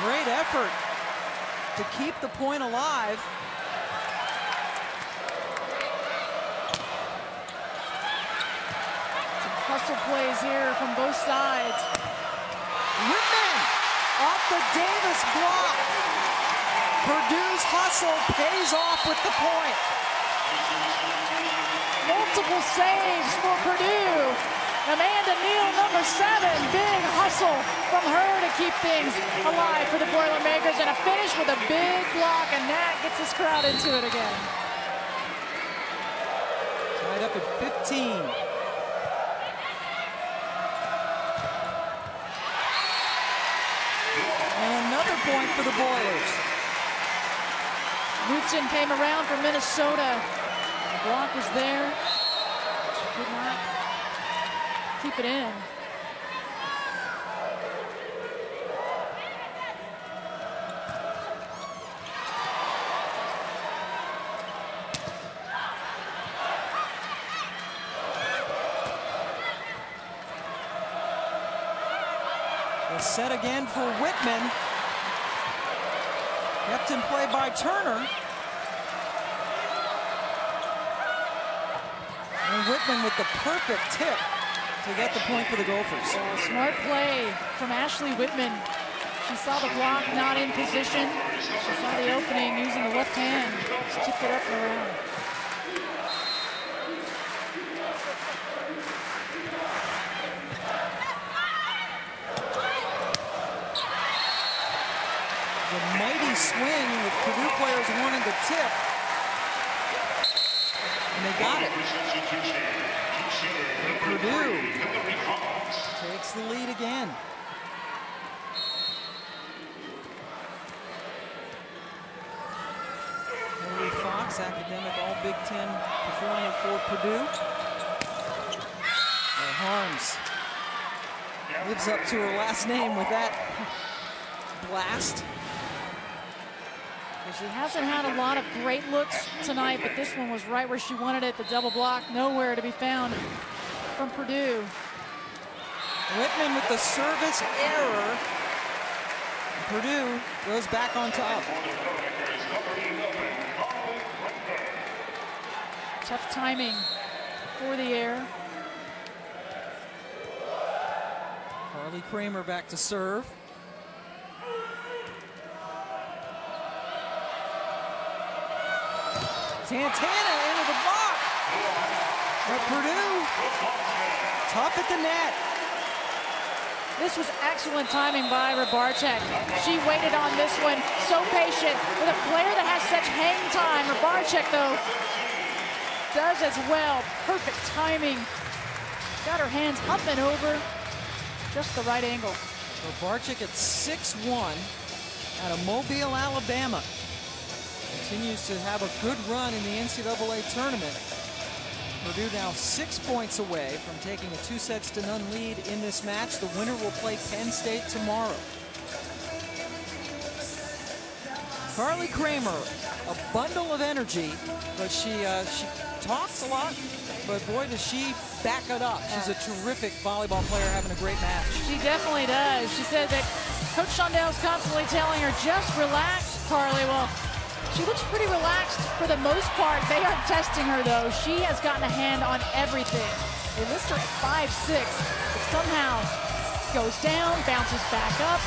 Great effort to keep the point alive. Some hustle plays here from both sides. Whitman off the Davis block. Purdue's hustle pays off with the point. Multiple saves for Purdue. Amanda Neal, number 7, big hustle from her to keep things alive for the Boilermakers, and a finish with a big block, and that gets this crowd into it again. Tied up at 15. And another point for the Boilers. Knutson came around for Minnesota. The block was there. She could not keep it in. The set again for Whitman. Kept in play by Turner. And Whitman with the perfect tip to get the point for the Gophers. Smart play from Ashley Whitman. She saw the block not in position. She saw the opening using the left hand. She tipped it up and around. The mighty swing with Purdue players wanting to tip. And they got it. Purdue takes the lead again. Hillary Fox, academic All-Big Ten performer for Purdue. And Harms lives up to her last name with that blast. She hasn't had a lot of great looks tonight, but this one was right where she wanted it. The double block, nowhere to be found from Purdue. Whitman with the service error. Purdue goes back on top. Tough timing for the air. Carly Kramer back to serve. Santana into the block. But Purdue tough at the net. This was excellent timing by Rybarczyk. She waited on this one, so patient. With a player that has such hang time, Rybarczyk, though, does as well. Perfect timing. Got her hands up and over. Just the right angle. Rybarczyk at 6'1", out of Mobile, Alabama. Continues to have a good run in the NCAA tournament. Purdue now 6 points away from taking a 2-0 lead in this match. The winner will play Penn State tomorrow. Carly Kramer, a bundle of energy, but she talks a lot, but boy, does she back it up. She's a terrific volleyball player, having a great match. She definitely does. She said that Coach Shondell's constantly telling her, just relax, Carly. Well, she looks pretty relaxed for the most part. They are testing her, though. She has gotten a hand on everything. They list her at 5'6", but somehow goes down, bounces back up,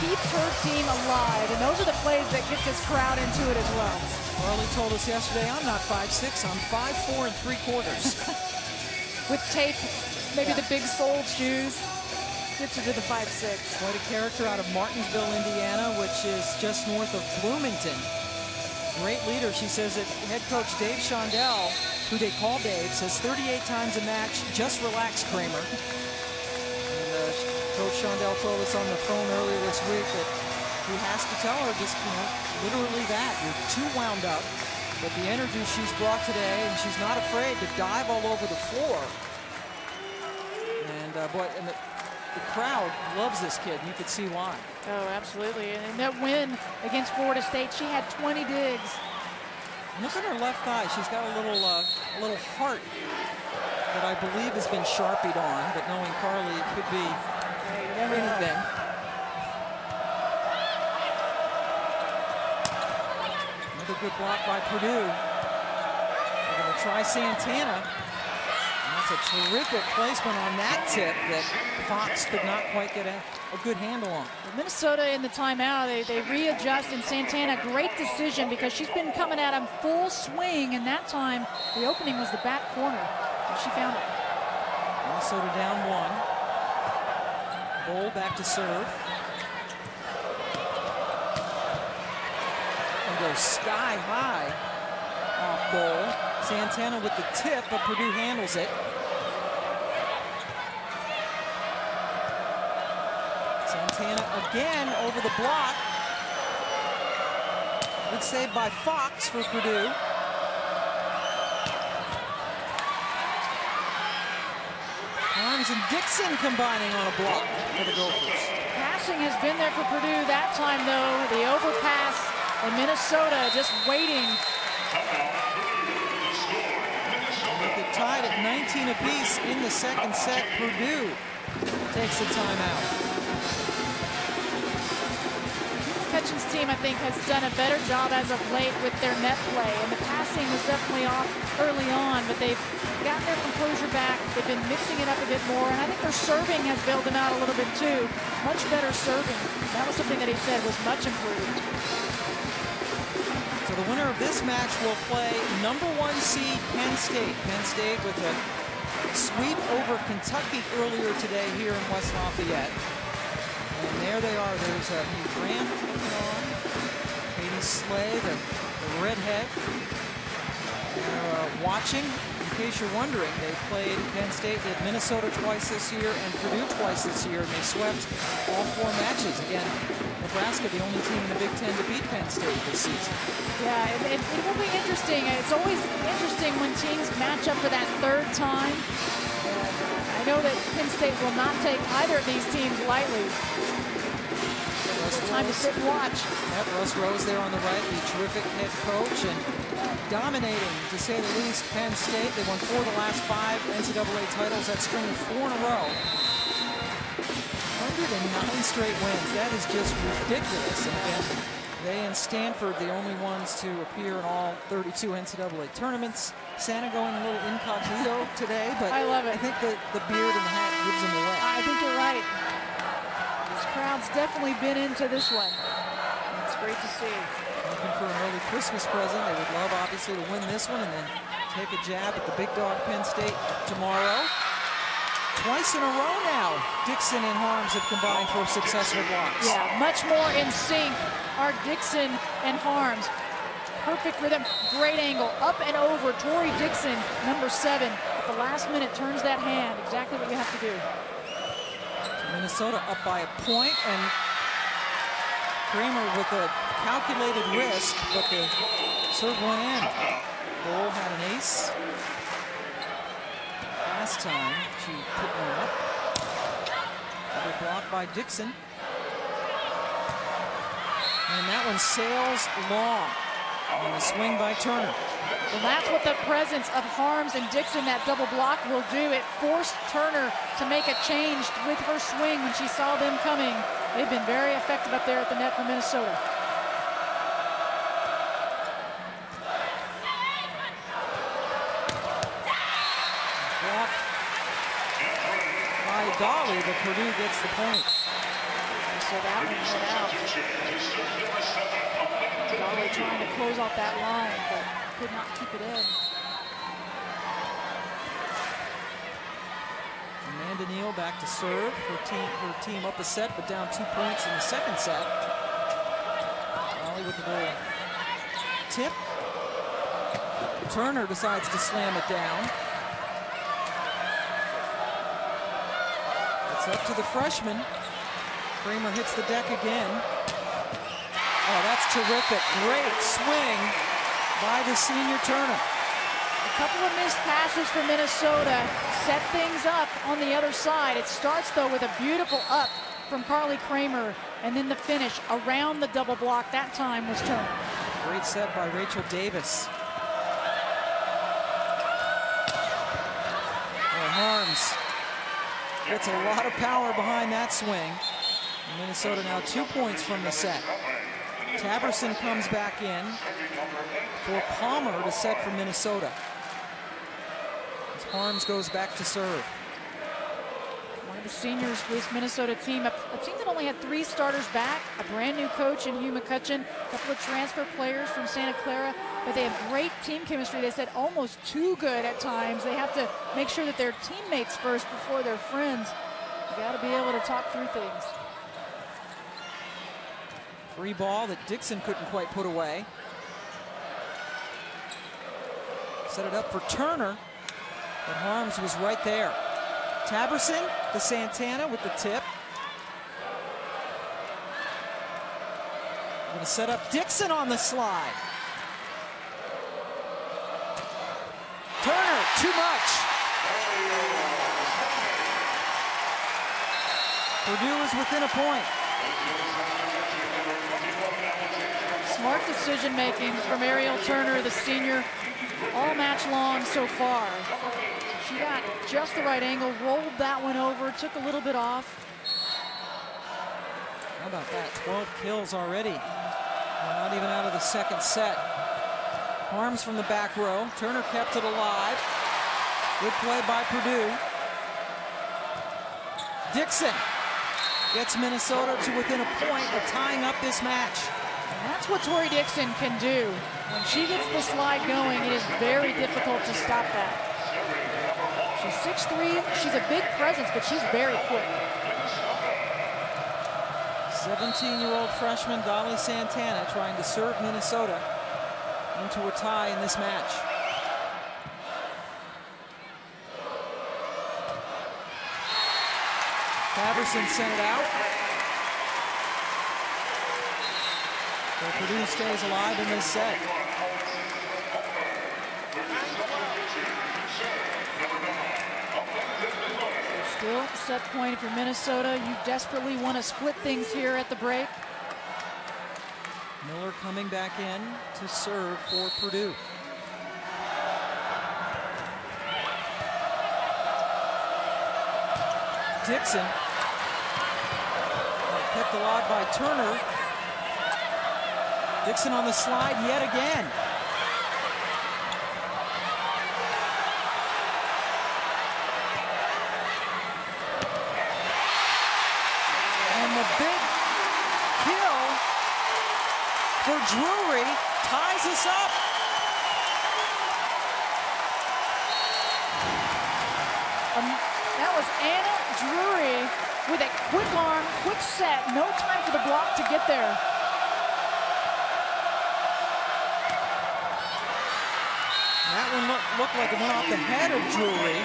keeps her team alive. And those are the plays that get this crowd into it as well. Carly told us yesterday, I'm not 5'6", I'm 5'4" and 3/4. With tape, maybe the big soled shoes, gets her to the 5'6". Quite a character out of Martinsville, Indiana, which is just north of Bloomington. Great leader. She says that head coach Dave Shondell, who they call Dave, says 38 times a match, just relax, Kramer. And Coach Shondell told us on the phone earlier this week that he has to tell her just, literally that. You're too wound up. But the energy she's brought today, and she's not afraid to dive all over the floor. And the crowd loves this kid. You could see why. Oh, absolutely. And in that win against Florida State, she had 20 digs. Look at her left eye. She's got a little heart that I believe has been sharpied on, but knowing Carly, it could be anything. Another good block by Purdue. They're going to try Santana. And that's a terrific placement on that tip that Fox could not quite get a good handle on. Minnesota in the timeout, they readjust, and Santana, great decision because she's been coming at him full swing, and that time the opening was the back corner, and she found it. Minnesota down 1. Bowl back to serve. And goes sky high off Bowl. Santana with the tip, but Purdue handles it. Santana again over the block. Good save by Fox for Purdue. Harms and Dixon combining on a block for the Gophers. Passing has been there for Purdue that time, though. The overpass, and Minnesota just waiting. They tied at 19 apiece in the second set. Purdue takes the timeout. Ketchen's team, I think, has done a better job as of late with their net play, and the passing was definitely off early on, but they've gotten their composure back. They've been mixing it up a bit more, and I think their serving has bailed them out a little bit too. Much better serving. That was something that he said was much improved. So the winner of this match will play number 1 seed Penn State. Penn State with a sweep over Kentucky earlier today here in West Lafayette. And there they are. There's Grant Katie Slay, the redhead. They're watching. In case you're wondering, they played Penn State, they had Minnesota twice this year and Purdue twice this year, and they swept all 4 matches. Again, Nebraska, the only team in the Big Ten to beat Penn State this season. Yeah, it will be interesting. It's always interesting when teams match up for that 3rd time. I know that Penn State will not take either of these teams lightly. It's time to sit and watch. Yep, Russ Rose there on the right, the terrific head coach, and dominating, to say the least, Penn State. They won 4 of the last 5 NCAA titles. That string of 4 in a row. 109 straight wins. That is just ridiculous. And again, they and Stanford, the only ones to appear in all 32 NCAA tournaments. Santa going a little incognito today, but I love it. I think the beard and the hat gives him away. I think you're right. This crowd's definitely been into this one. It's great to see. Looking for an early Christmas present. They would love, obviously, to win this one and then take a jab at the big dog Penn State tomorrow. Twice in a row now, Dixon and Harms have combined for successful blocks. Yeah, much more in sync are Dixon and Harms. Perfect rhythm, great angle, up and over. Tori Dixon, number 7, at the last minute turns that hand. Exactly what you have to do. So Minnesota up by a point, and Kramer with a calculated risk, but the serve went in. Bowl had an ace. Last time she put one up. Another block by Dixon. And that one sails long. And a swing by Turner. Well, that's what the presence of Harms and Dixon, that double block, will do. It forced Turner to make a change with her swing when she saw them coming. They've been very effective up there at the net for Minnesota. Block by Dolly, but Purdue gets the point. So that one went out. Dolly trying to close off that line, but could not keep it in. Amanda Neal back to serve. Her team up a set, but down 2 points in the second set. Dolly with the little tip. Turner decides to slam it down. It's up to the freshman. Kramer hits the deck again. Oh, that's terrific. Great swing by the senior Turner. A couple of missed passes for Minnesota set things up on the other side. It starts, though, with a beautiful up from Carly Kramer, and then the finish around the double block. That time was Turner. Great set by Rachel Davis. Harms gets a lot of power behind that swing. Minnesota now 2 points from the set. Taberson comes back in for Palmer to set for Minnesota. As Harms goes back to serve. One of the seniors for this Minnesota team, a team that only had 3 starters back, a brand new coach in Hugh McCutcheon, a couple of transfer players from Santa Clara, but they have great team chemistry. They said almost too good at times. They have to make sure that they're teammates first before they're friends. You got to be able to talk through things. Free ball that Dixon couldn't quite put away. Set it up for Turner, but Harms was right there. Taberson to Santana with the tip. Going to set up Dixon on the slide. Turner, too much. Purdue is within a point. Smart decision making from Ariel Turner, the senior, all match long so far. She got just the right angle, rolled that one over, took a little bit off. How about that? 12 kills already. We're not even out of the second set. Harms from the back row. Turner kept it alive. Good play by Purdue. Dixon gets Minnesota to within a point of tying up this match. And that's what Tori Dixon can do. When she gets the slide going, it is very difficult to stop that. She's 6'3", she's a big presence, but she's very quick. 17-year-old freshman Dolly Santana trying to serve Minnesota into a tie in this match. Taberson sent it out. So Purdue stays alive in this set. Still set point for Minnesota. You desperately want to split things here at the break. Miller coming back in to serve for Purdue. Dixon kept alive by Turner. Dixon on the slide yet again. And the big kill for Drury ties us up. That was Anna Drury with a quick arm, quick set, no time for the block to get there. That one looked like it went off the head of Drury.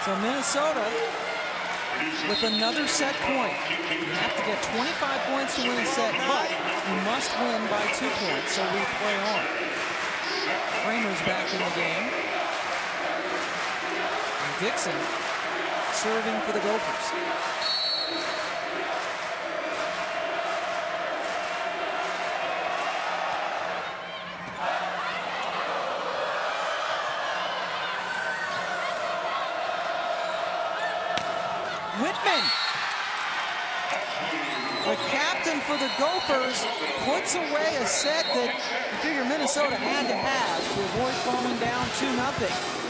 So Minnesota with another set point. You have to get 25 points to win a set, but you must win by 2 points, so we play on. Kramer's back in the game. And Dixon serving for the Gophers. Whitman, the captain for the Gophers, puts away a set that you figure Minnesota had to have to avoid falling down 2-0.